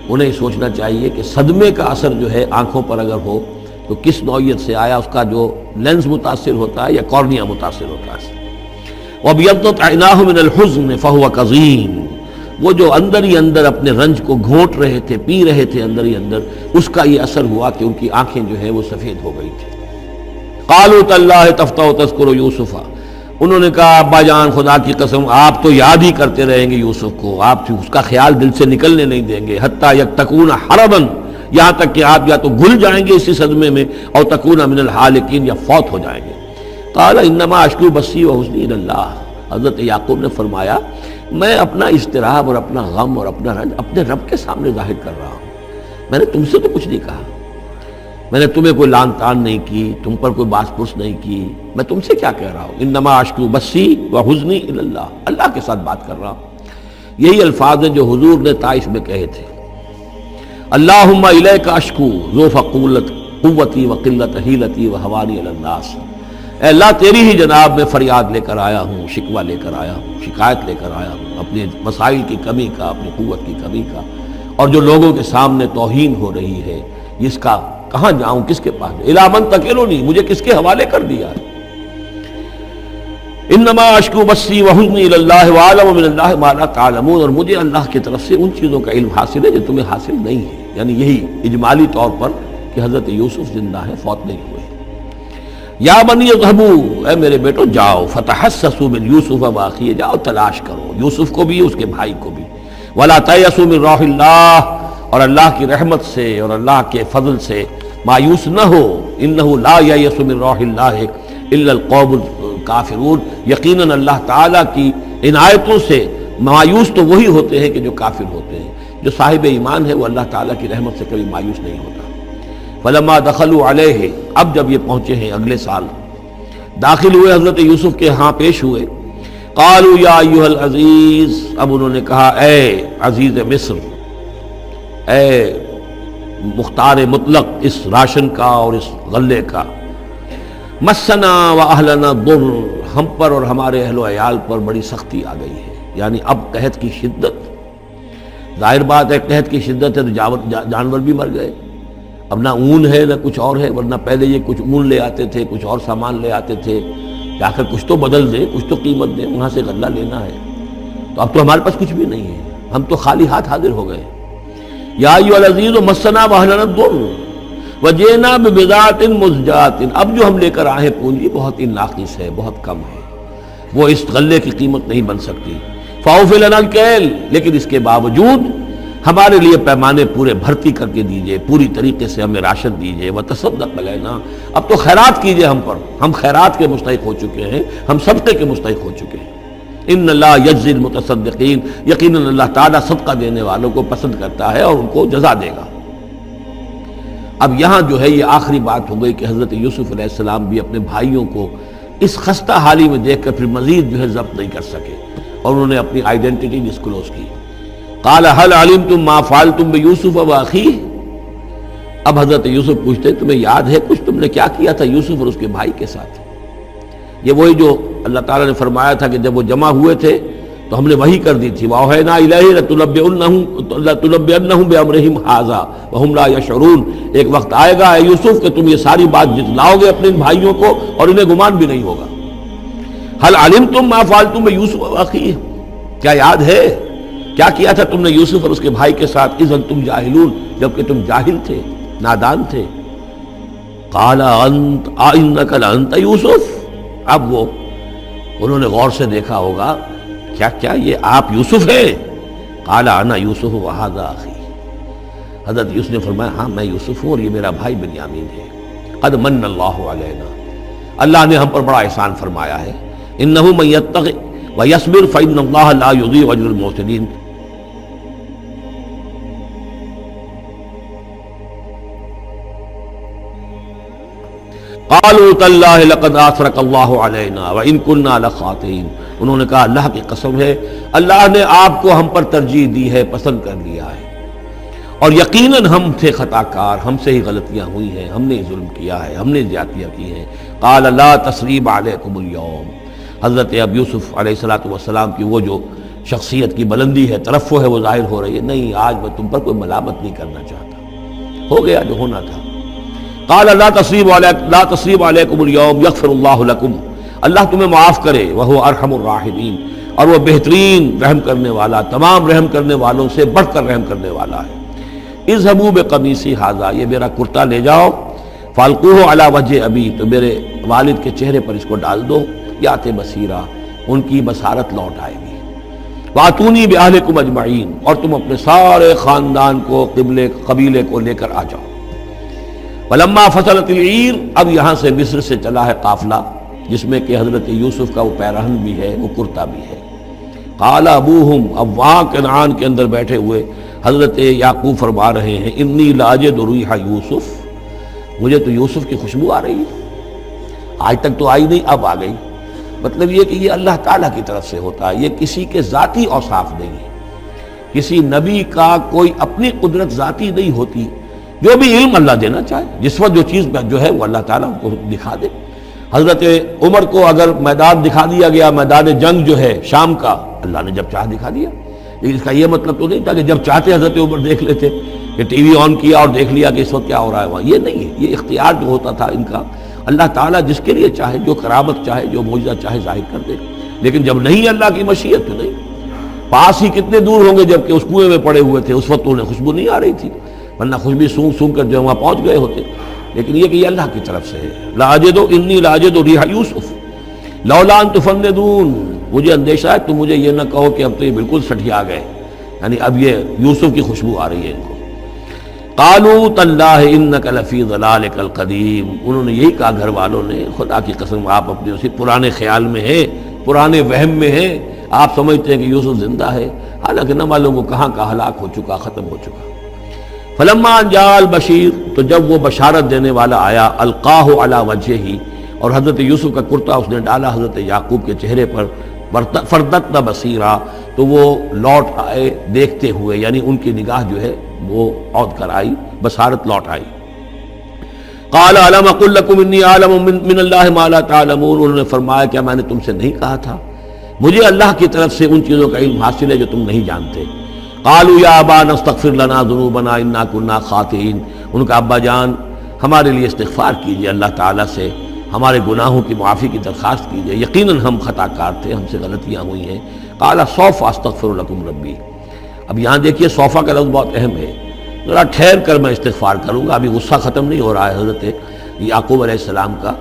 انہیں سوچنا چاہیے کہ صدمے کا اثر جو ہے آنکھوں پر اگر ہو تو کس نوعیت سے آیا، اس کا جو لینز متاثر ہوتا ہے یا کارنیا متاثر ہوتا ہے۔ وَابْيَضَّتْ عَيْنَاهُ مِنَ الْحُزْنِ فَهُوَ كَظِيمٌ، وہ جو اندر ہی اندر اپنے رنج کو گھونٹ رہے تھے، پی رہے تھے اندر ہی اندر، اس کا یہ اثر ہوا کہ ان کی آنکھیں جو ہیں وہ سفید ہو گئی تھی۔ قَالُوا تَاللَّهِ تَفْتَحُ تَذْكُرُ يُوسُفَ، انہوں نے کہا ابا جان خدا کی قسم آپ تو یاد ہی کرتے رہیں گے یوسف کو، آپ اس کا خیال دل سے نکلنے نہیں دیں گے، حتیٰ یکتکون حربا، یہاں تک کہ آپ یا تو گل جائیں گے اسی صدمے میں، اور تکون من الحالکین، یا فوت ہو جائیں گے۔ قال انما اشکو بثی وحزنی الی اللہ، حضرت یعقوب نے فرمایا میں اپنا اضطراب اور اپنا غم اور اپنا رنج اپنے رب کے سامنے ظاہر کر رہا ہوں، میں نے تم سے تو کچھ نہیں کہا، میں نے تمہیں کوئی لان تان نہیں کی، تم پر کوئی باس پرس نہیں کی، میں تم سے کیا کہہ رہا ہوں، انما اشکو بثی وحزنی الی اللہ، اللہ کے ساتھ بات کر رہا ہوں۔ یہی الفاظ ہیں جو حضور نے طائف میں کہے تھے، اللہم الیک اشکو ضعف قوتی وقلت حیلتی وہوانی علی الناس، اے اللہ تیری ہی جناب میں فریاد لے کر آیا ہوں، شکوہ لے کر آیا ہوں، شکایت لے کر آیا ہوں اپنے مسائل کی کمی کا، اپنی قوت کی کمی کا، اور جو لوگوں کے سامنے توہین ہو رہی ہے اس کا کہاں جاؤں، کس کے پاس، الی من تکلنی، مجھے کس کے حوالے کر دیا ہے۔ انما اشکو بثی وحزنی الی اللہ واعلم من اللہ ما لا تعلمون، اور مجھے اللہ کی طرف سے ان چیزوں کا علم حاصل ہے جو تمہیں حاصل نہیں ہے، یعنی یہی اجمالی طور پر کہ حضرت یوسف زندہ ہیں، فوت نہیں ہوئے۔ یا بنی اذهبوا، اے میرے بیٹو جاؤ، فتحسسوا من یوسف واخیہ، جاؤ تلاش کرو یوسف کو بھی اس کے بھائی کو بھی، ولا تیأسوا من روح اللہ، اور اللہ کی رحمت سے اور اللہ کے فضل سے مایوس نہ ہو، انہ لا ییأس من روح اللہ الا القوم الکافرون، یقیناً اللہ تعالیٰ کی عنایتوں سے مایوس تو وہی ہوتے ہیں کہ جو کافر ہوتے ہیں، جو صاحب ایمان ہے وہ اللہ تعالیٰ کی رحمت سے کبھی مایوس نہیں ہوتا۔ فلما دخلوا علیہ، اب جب یہ پہنچے ہیں اگلے سال، داخل ہوئے حضرت یوسف کے ہاں پیش ہوئے، قالوا یا ایھا العزیز، اب انہوں نے کہا اے عزیز مصر، اے مختار مطلق اس راشن کا اور اس غلے کا، مسنا و اہلنا ضر، ہم پر اور ہمارے اہل و عیال پر بڑی سختی آ گئی ہے، یعنی اب قحط کی شدت، ظاہر بات ہے قحط کی شدت ہے تو جانور بھی مر گئے، اب نہ اون ہے نہ کچھ اور ہے، ورنہ پہلے یہ کچھ اون لے آتے تھے، کچھ اور سامان لے آتے تھے، جا کر کچھ تو بدل دیں، کچھ تو قیمت دیں، وہاں سے غلہ لینا ہے، تو اب تو ہمارے پاس کچھ بھی نہیں ہے، ہم تو خالی ہاتھ حاضر ہو گئے۔ یا ایھا العزیز مسنا واہلنا الضر وجئنا ببضاعۃ مزجاۃ، اب جو ہم لے کر آئے پونجی بہت ہی ناقص ہے، بہت کم ہے، وہ اس غلے کی قیمت نہیں بن سکتی، فاوفی لنا الکیل، لیکن اس کے باوجود ہمارے لیے پیمانے پورے بھرتی کر کے دیجئے، پوری طریقے سے ہمیں راشن دیجئے، وتصدق علینا، اب تو خیرات کیجئے ہم پر، ہم خیرات کے مستحق ہو چکے ہیں، ہم صدقے کے مستحق ہو چکے ہیں۔ ان اللہ یجزی المتصدقین، یقیناً اللہ تعالیٰ صدقہ دینے والوں کو پسند کرتا ہے اور ان کو جزا دے گا۔ اب یہاں جو ہے یہ آخری بات ہو گئی کہ حضرت یوسف علیہ السلام بھی اپنے بھائیوں کو اس خستہ حالی میں دیکھ کر پھر مزید جو ہے ضبط نہیں کر سکے، اور انہوں نے اپنی آئیڈینٹی ڈسکلوز کی۔ قال هل علمتم ما فعلتم بيوسف واخيه، اب حضرت یوسف پوچھتے تمہیں یاد ہے کچھ تم نے کیا کیا تھا یوسف اور اس کے بھائی کے ساتھ؟ یہ وہی جو اللہ تعالیٰ نے فرمایا تھا کہ جب وہ جمع ہوئے تھے تو ہم نے وہی کر دی تھی، وَأَوْحَيْنَا إِلَيْهِ لَتُنَبِّئَنَّهُم بِأَمْرِهِمْ هَٰذَا وَهُمْ لَا يَشْعُرُونَ، ایک وقت آئے گا اے یوسف کہ تم یہ ساری بات جتلاؤ گے اپنے ان بھائیوں کو اور انہیں گمان بھی نہیں ہوگا۔ هل علمتم ما فعلتم بيوسف واخيه، کیا یاد ہے کیا کیا تھا تم نے یوسف اور اس کے بھائی کے ساتھ؟ اذ انتم جاہلون، جبکہ تم جاہل تھے، نادان تھے۔ قال انت انک لانت یوسف، اب وہ انہوں نے غور سے دیکھا ہوگا کیا کیا یہ آپ یوسف ہیں؟ قال انا یوسف وہذا اخی، حضرت یوسف نے فرمایا ہاں میں یوسف ہوں اور یہ میرا بھائی بنیامین ہے۔ قد من اللہ علینا، اللہ نے ہم پر بڑا احسان فرمایا ہے۔ انہ من یتق ویصبر فإن اللہ لا یضیع اجر المحسنین، قالوا تاللہ لقد آثرک اللہ علینا وإن كنا لخاطئین، انہوں نے کہا اللہ کی قسم ہے اللہ نے آپ کو ہم پر ترجیح دی ہے، پسند کر لیا ہے، اور یقیناً ہم تھے خطا کار، ہم سے ہی غلطیاں ہوئی ہیں، ہم نے ظلم کیا ہے، ہم نے زیادتیاں کی ہیں۔ قال لا تثریب علیکم اليوم، حضرت اب یوسف علیہ السلام کی وہ جو شخصیت کی بلندی ہے، ترفع ہے، وہ ظاہر ہو رہی ہے، نہیں آج میں تم پر کوئی ملامت نہیں کرنا چاہتا، ہو گیا جو ہونا تھا۔ قال لا تصریب علیکم اليوم یغفر اللہ لکم، اللہ تمہیں معاف کرے، وہو ارحم الراحمین، اور وہ بہترین رحم کرنے والا، تمام رحم کرنے والوں سے بڑھ کر رحم کرنے والا ہے۔ اذهبوا بقمیصی ھذا، یہ میرا کرتا لے جاؤ، فالقوہ علی وجہ ابی، تو میرے والد کے چہرے پر اس کو ڈال دو، یات بصیرہ، ان کی بصارت لوٹ آئے گی۔ واتونی باہلکم اجمعین، اور تم اپنے سارے خاندان کو، قبیلے کو لے کر آ جاؤ۔ ولما فصلت العیر، اب یہاں سے مصر سے چلا ہے قافلہ جس میں کہ حضرت یوسف کا وہ پیرہن بھی ہے، وہ کرتا بھی ہے۔ قال ابوہم، اب وہاں کنعان کے اندر بیٹھے ہوئے حضرت یعقوب فرما رہے ہیں انی لاجد ریح یوسف، مجھے تو یوسف کی خوشبو آ رہی ہے، آج تک تو آئی نہیں، اب آ گئی۔ مطلب یہ کہ یہ اللہ تعالیٰ کی طرف سے ہوتا ہے، یہ کسی کے ذاتی اوصاف نہیں ہے، کسی نبی کا کوئی اپنی قدرت ذاتی نہیں ہوتی، جو بھی علم اللہ دینا چاہے، جس وقت جو چیز جو ہے وہ اللہ تعالیٰ کو دکھا دے۔ حضرت عمر کو اگر میدان دکھا دیا گیا، میدان جنگ جو ہے شام کا، اللہ نے جب چاہ دکھا دیا، لیکن اس کا یہ مطلب تو نہیں تھا کہ جب چاہتے حضرت عمر دیکھ لیتے، کہ ٹی وی آن کیا اور دیکھ لیا کہ اس وقت کیا ہو رہا ہے وہاں، یہ نہیں ہے، یہ اختیار جو ہوتا تھا ان کا، اللہ تعالیٰ جس کے لیے چاہے، جو کرامت چاہے، جو معجزہ چاہے ظاہر کر دے، لیکن جب نہیں اللہ کی مشیت تو نہیں۔ پاس ہی کتنے دور ہوں گے جب کہ اس کنویں میں پڑے ہوئے تھے، اس وقت انہیں خوشبو نہیں آ رہی تھی، ورنہ خوشبو سونگ سونگ کر جو وہاں پہنچ گئے ہوتے. لیکن یہ کہ یہ اللہ کی طرف سے ہے. لاجد انی لاجد ریح یوسف لولا ان تفندون، مجھے اندیشہ ہے تم مجھے یہ نہ کہو کہ اب تو یہ بالکل سٹھیا گئے، یعنی اب یہ یوسف کی خوشبو آ رہی ہے ان کو. قالوا تاللہ انک لفی ضلالک القدیم، انہوں نے یہی کہا گھر والوں نے، خدا کی قسم آپ اپنے اسی پرانے خیال میں ہیں، پرانے وہم میں ہیں، آپ سمجھتے ہیں کہ یوسف زندہ ہے، حالانکہ نہ معلوم وہ کہاں کا ہلاک ہو چکا، ختم ہو چکا. فلما جاء البشیر، تو جب وہ بشارت دینے والا آیا، القاہ علی وجہہ، اور حضرت یوسف کا کرتا اس نے ڈالا حضرت یعقوب کے چہرے پر، فردتنا بصیرا، تو وہ لوٹ آئے دیکھتے ہوئے، یعنی ان کی نگاہ جو ہے وہ عود کر آئی، بصارت لوٹ آئی. قال الم اقل لکم انی اعلم من اللہ ما لا تعلمون، انہوں نے فرمایا کیا میں نے تم سے نہیں کہا تھا مجھے اللہ کی طرف سے ان چیزوں کا علم حاصل ہے جو تم نہیں جانتے. قالوا یا ابانا استغفر لنا ذنوبنا انا كنا خاطئین، ان کا ابا جان ہمارے لیے استغفار کیجئے اللہ تعالیٰ سے، ہمارے گناہوں کی معافی کی درخواست کیجئے، یقیناً ہم خطا کار تھے، ہم سے غلطیاں ہوئی ہیں. قال سوف استغفر لکم ربی، اب یہاں دیکھیے صوفہ کا لفظ بہت اہم ہے، ذرا ٹھہر کر میں استغفار کروں گا، ابھی غصہ ختم نہیں ہو رہا ہے حضرت یعقوب علیہ السلام کا،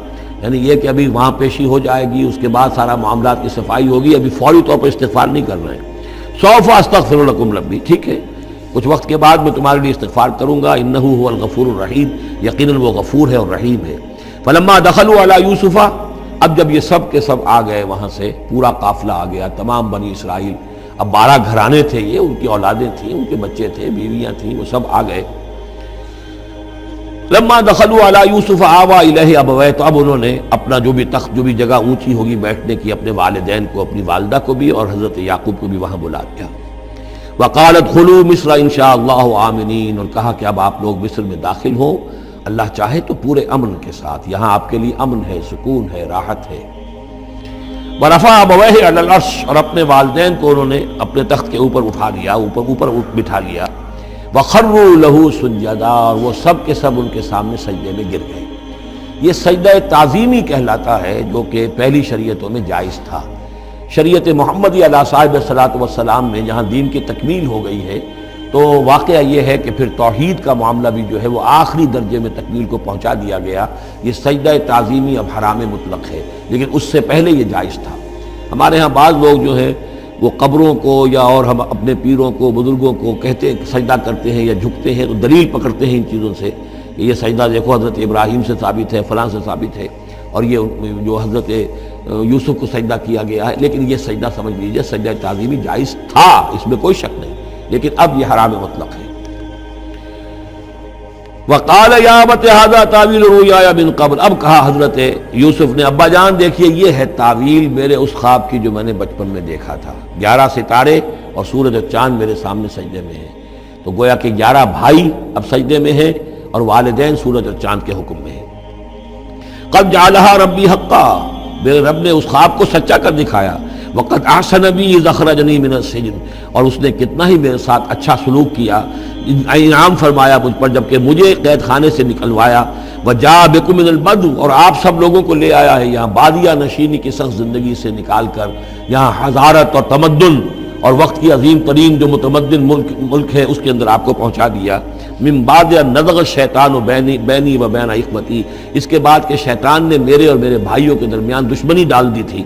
یعنی یہ کہ ابھی وہاں پیشی ہو جائے گی، اس کے بعد سارا معاملات کی صفائی ہوگی، ابھی فوری طور پر استغفار نہیں کر رہے ہیں. سوف استغفر لکم ربی، ٹھیک ہے کچھ وقت کے بعد میں تمہارے لیے استغفار کروں گا، انہ هو الغفور الرحیم، یقیناً وہ غفور ہے اور رحیم ہے. فلما دخلوا علی یوسف، اب جب یہ سب کے سب آ گئے وہاں سے، پورا قافلہ آ گیا، تمام بنی اسرائیل، اب 12 گھرانے تھے یہ، ان کی اولادیں تھیں، ان کے بچے تھے، بیویاں تھیں، وہ سب آ گئے. لما دخلوا علی یوسف آویٰ الیہ ابویہ، تو اب انہوں نے اپنا جو بھی تخت، جو بھی جگہ اونچی ہوگی بیٹھنے کی، اپنے والدین کو، اپنی والدہ کو بھی اور حضرت یعقوب کو بھی وہاں بلا دیا. وقال ادخلوا مصر ان شاء اللہ آمنین، اور کہا کہ اب آپ لوگ مصر میں داخل ہوں اللہ چاہے تو پورے امن کے ساتھ، یہاں آپ کے لیے امن ہے، سکون ہے، راحت ہے. ورفع ابویہ علی العرش، اور اپنے والدین کو انہوں نے اپنے تخت کے اوپر اٹھا لیا، اوپر بٹھا لیا. وخروا لہ سجدا، اور وہ سب کے سب ان کے سامنے سجدے میں گر گئے. یہ سجدہ تعظیمی کہلاتا ہے، جو کہ پہلی شریعتوں میں جائز تھا. شریعت محمدی علیہ صاحب الصلاۃ والسلام میں جہاں دین کی تکمیل ہو گئی ہے، تو واقعہ یہ ہے کہ پھر توحید کا معاملہ بھی جو ہے وہ آخری درجے میں تکمیل کو پہنچا دیا گیا. یہ سجدہ تعظیمی اب حرام مطلق ہے، لیکن اس سے پہلے یہ جائز تھا. ہمارے ہاں بعض لوگ جو ہیں وہ قبروں کو یا اور ہم اپنے پیروں کو، بزرگوں کو کہتے سجدہ کرتے ہیں یا جھکتے ہیں، تو دلیل پکڑتے ہیں ان چیزوں سے کہ یہ سجدہ دیکھو حضرت ابراہیم سے ثابت ہے، فلاں سے ثابت ہے، اور یہ جو حضرت یوسف کو سجدہ کیا گیا ہے. لیکن یہ سجدہ سمجھ لیجیے سجدہ تعظیمی جائز تھا، اس میں کوئی شک نہیں، لیکن اب یہ حرام مطلق ہے. وقال یا ابت ھذا تعویل رؤیایا من قبل، اب کہا حضرت یوسف نے ابا جان دیکھیے یہ ہے تعویل میرے اس خواب کی جو میں نے بچپن میں دیکھا تھا. 11 ستارے اور سورج اور چاند میرے سامنے سجدے میں ہیں، تو گویا کہ 11 بھائی اب سجدے میں ہیں اور والدین سورج اور چاند کے حکم میں ہیں. قد جعلها ربی حقا، میرے رب نے اس خواب کو سچا کر دکھایا. وقت احسن بی اذ اخرجنی من السجن، اور اس نے کتنا ہی میرے ساتھ اچھا سلوک کیا، انعام فرمایا مجھ پر جبکہ مجھے قید خانے سے نکلوایا. وجاء بکم من البدو، اور آپ سب لوگوں کو لے آیا ہے یہاں بادیہ نشینی کی سخت زندگی سے نکال کر یہاں حضارت اور تمدن اور وقت کی عظیم ترین جو متمدن ملک ہے اس کے اندر آپ کو پہنچا دیا. من بعد نزغ الشیطان بینی و بین اخوتی، اس کے بعد کہ شیطان نے میرے اور میرے بھائیوں کے درمیان دشمنی ڈال دی تھی.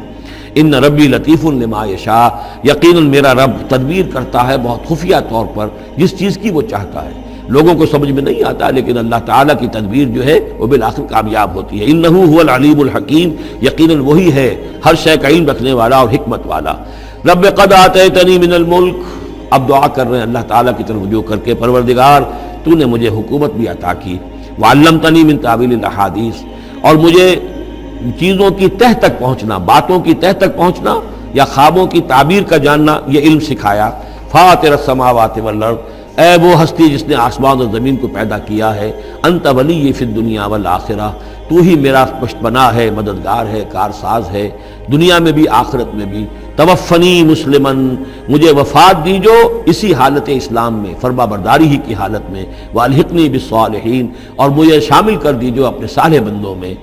ان ربی لطیف لما یشاء، یقیناً میرا رب تدبیر کرتا ہے بہت خفیہ طور پر جس چیز کی وہ چاہتا ہے. لوگوں کو سمجھ میں نہیں آتا، لیکن اللہ تعالیٰ کی تدبیر جو ہے وہ بالآخر کامیاب ہوتی ہے. انہ هو العلیم الحکیم، یقیناً وہی ہے ہر شے کا علم رکھنے والا اور حکمت والا. رب قد آتیتنی من الملک، اب دعا کر رہے ہیں اللہ تعالیٰ کی طرف رجوع کر کے، پروردگار تو نے مجھے حکومت بھی عطا کی. وعلمتنی من تعویل الاحادیث، اور مجھے چیزوں کی تہ تک پہنچنا، باتوں کی تہ تک پہنچنا یا خوابوں کی تعبیر کا جاننا یہ علم سکھایا. فاطر السماوات والارض، اے وہ ہستی جس نے آسمان اور زمین کو پیدا کیا ہے. انت ولی فی الدنیا والآخرہ، تو ہی میرا پشتپناہ ہے، مددگار ہے، کارساز ہے، دنیا میں بھی آخرت میں بھی. توفنی مسلمن، مجھے وفات دیجو اسی حالت اسلام میں، فرما برداری ہی کی حالت میں. والحقنی بالصالحین، اور مجھے شامل کر دیجو اپنے صالح بندوں میں.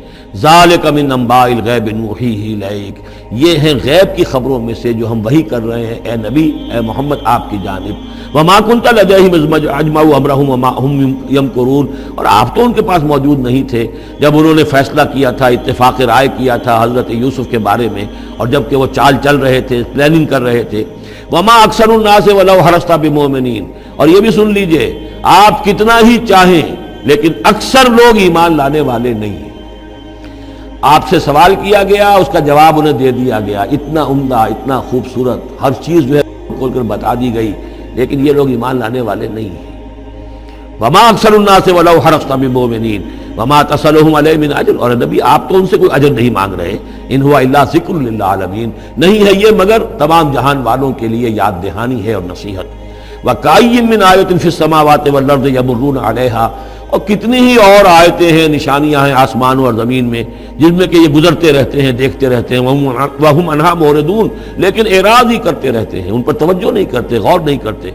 ذالک من انباء الغیب نوحیہ الیک، یہ ہیں غیب کی خبروں میں سے جو ہم وحی کر رہے ہیں اے نبی، اے محمد آپ کی جانب۔ وما کنت لدیہم اذ اجمعوا امرہم وما ہم یمکرون، اور آپ تو ان کے پاس موجود نہیں تھے جب انہوں نے فیصلہ کیا تھا، اتفاق رائے کیا تھا حضرت یوسف کے بارے میں، اور جب کہ وہ چال چل رہے تھے، پلاننگ کر رہے تھے۔ وما اکثر الناس ولو حرصت بمؤمنین، اور یہ بھی سن لیجئے آپ کتنا ہی چاہیں لیکن اکثر لوگ ایمان لانے والے نہیں ہیں۔ آپ سے سوال کیا گیا، اس کا جواب انہیں دے دیا گیا، اتنا عمدہ، اتنا خوبصورت، ہر چیز جو ہے کھول کر بتا دی گئی، لیکن یہ لوگ ایمان لانے والے نہیں ہیں۔ وما اکثر الناس ولو حرصت بمؤمنین وما تصلهم علیہ من اجر، اور نبی آپ تو ان سے کوئی اجر نہیں مانگ رہے، ان هو الا ذکر للعالمین، نہیں ہے یہ مگر تمام جہان والوں کے لیے یاد دہانی ہے اور نصیحت۔ وَكَأَيٍّ مِّنْ آیَةٍ فِي السَّمَاوَاتِ وَالْأَرْضِ يَمُرُّونَ عَلَيْهَا، اور کتنی ہی اور آیتیں ہیں، نشانیاں ہیں آسمانوں اور زمین میں، جن میں کہ یہ گزرتے رہتے ہیں، دیکھتے رہتے ہیں، وَهُمْ عَنْهَا مُعْرِضُونَ، لیکن اعراض ہی کرتے رہتے ہیں، ان پر توجہ نہیں کرتے، غور نہیں کرتے۔